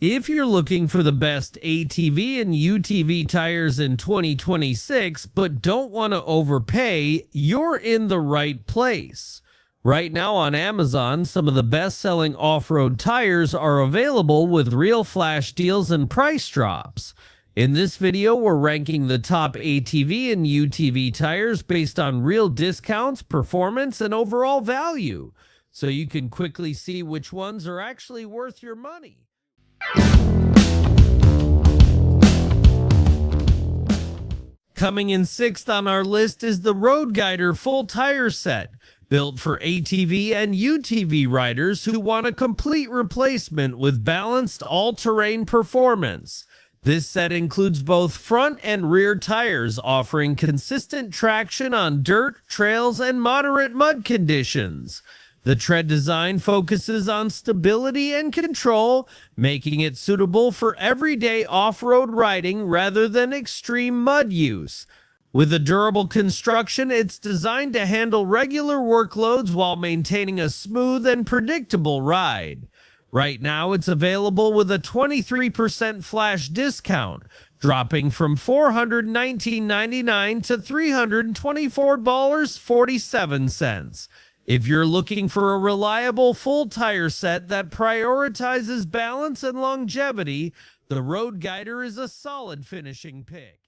If you're looking for the best ATV and UTV tires in 2026 but don't want to overpay, you're in the right place. Right now on Amazon, some of the best-selling off-road tires are available with real flash deals and price drops. In this video, we're ranking the top ATV and UTV tires based on real discounts, performance, and overall value, so you can quickly see which ones are actually worth your money. Coming in sixth on our list is the ROADGUIDER full tire set, built for ATV and UTV riders who want a complete replacement with balanced all-terrain performance. This set includes both front and rear tires, offering consistent traction on dirt, trails, and moderate mud conditions. The tread design focuses on stability and control, making it suitable for everyday off-road riding rather than extreme mud use. With a durable construction, it's designed to handle regular workloads while maintaining a smooth and predictable ride. Right now, it's available with a 23% flash discount, dropping from $419.99 to $324.47. If you're looking for a reliable full tire set that prioritizes balance and longevity, the ROADGUIDER is a solid finishing pick.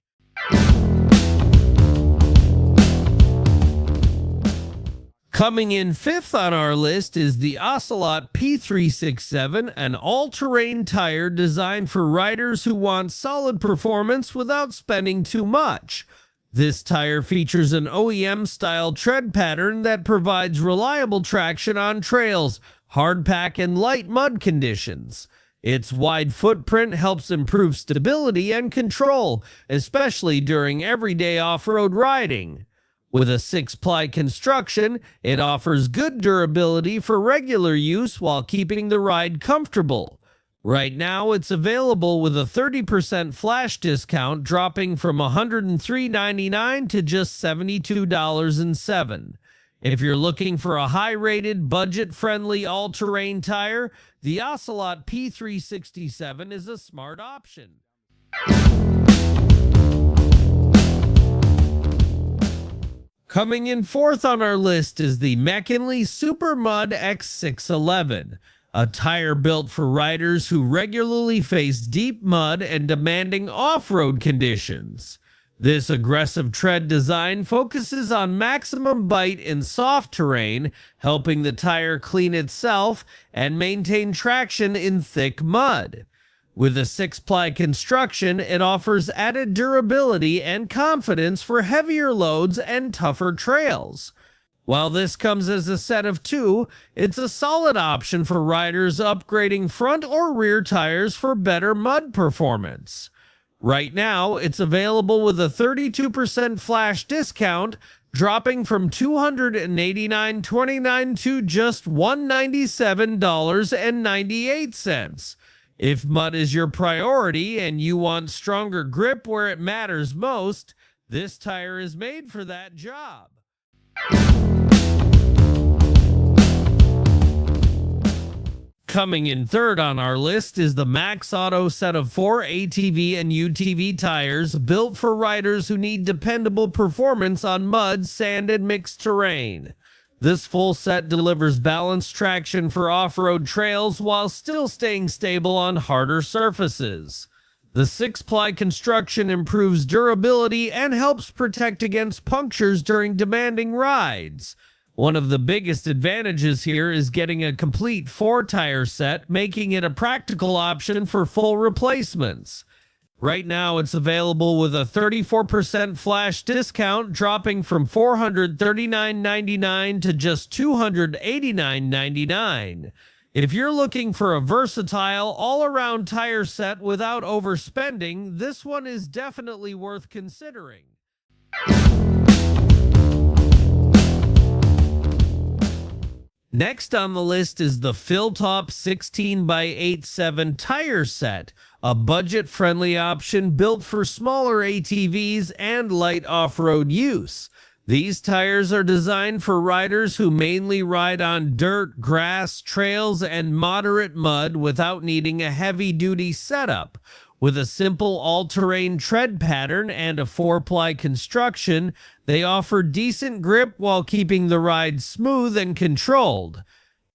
Coming in fifth on our list is the Ocelot P367, an all-terrain tire designed for riders who want solid performance without spending too much. This tire features an OEM-style tread pattern that provides reliable traction on trails, hardpack, and light mud conditions. Its wide footprint helps improve stability and control, especially during everyday off-road riding. With a 6-ply construction, it offers good durability for regular use while keeping the ride comfortable. Right now, it's available with a 30% flash discount, dropping from $103.99 to just $72.07. If you're looking for a high-rated, budget-friendly all-terrain tire, the Ocelot P367 is a smart option. Coming in fourth on our list is the MCKINLEY Super Mud X611, a tire built for riders who regularly face deep mud and demanding off-road conditions. This aggressive tread design focuses on maximum bite in soft terrain, helping the tire clean itself and maintain traction in thick mud. With a 6-ply construction, it offers added durability and confidence for heavier loads and tougher trails. While this comes as a set of 2, it's a solid option for riders upgrading front or rear tires for better mud performance. Right now, it's available with a 32% flash discount, dropping from $289.29 to just $197.98. If mud is your priority and you want stronger grip where it matters most, this tire is made for that job. Coming in third on our list is the MaxAuto set of 4 ATV and UTV tires built for riders who need dependable performance on mud, sand, and mixed terrain. This full set delivers balanced traction for off-road trails while still staying stable on harder surfaces. The 6-ply construction improves durability and helps protect against punctures during demanding rides. One of the biggest advantages here is getting a complete 4-tire set, making it a practical option for full replacements. Right now, it's available with a 34% flash discount, dropping from $439.99 to just $289.99. If you're looking for a versatile, all-around tire set without overspending, this one is definitely worth considering. Next on the list is the PHILTOP 16x87 tire set, a budget-friendly option built for smaller ATVs and light off-road use. These tires are designed for riders who mainly ride on dirt, grass, trails, and moderate mud without needing a heavy-duty setup. With a simple all-terrain tread pattern and a 4-ply construction, they offer decent grip while keeping the ride smooth and controlled.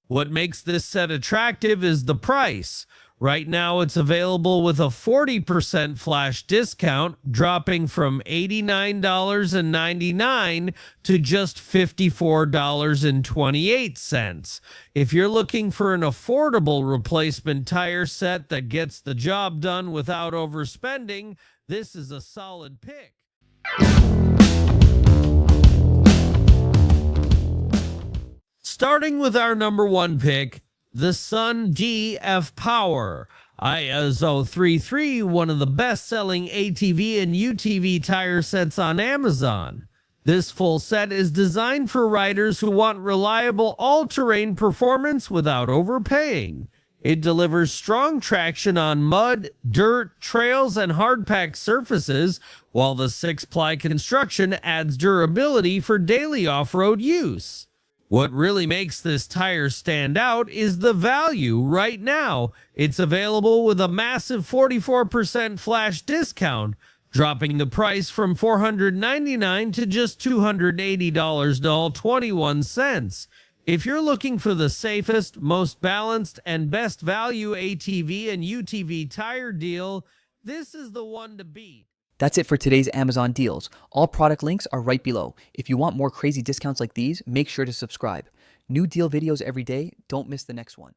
What makes this set attractive is the price. Right now, it's available with a 40% flash discount, dropping from $89.99 to just $54.28. If you're looking for an affordable replacement tire set that gets the job done without overspending, this is a solid pick. Starting with our number one pick, the SUNF Power.I ISO 33, one of the best-selling ATV and UTV tire sets on Amazon. This full set is designed for riders who want reliable all-terrain performance without overpaying. It delivers strong traction on mud, dirt, trails, and hard-packed surfaces, while the 6-ply construction adds durability for daily off-road use. What really makes this tire stand out is the value right now. It's available with a massive 44% flash discount, dropping the price from $499 to just $280.21. If you're looking for the safest, most balanced, and best value ATV and UTV tire deal, this is the one to beat. That's it for today's Amazon deals. All product links are right below. If you want more crazy discounts like these, make sure to subscribe. New deal videos every day. Don't miss the next one.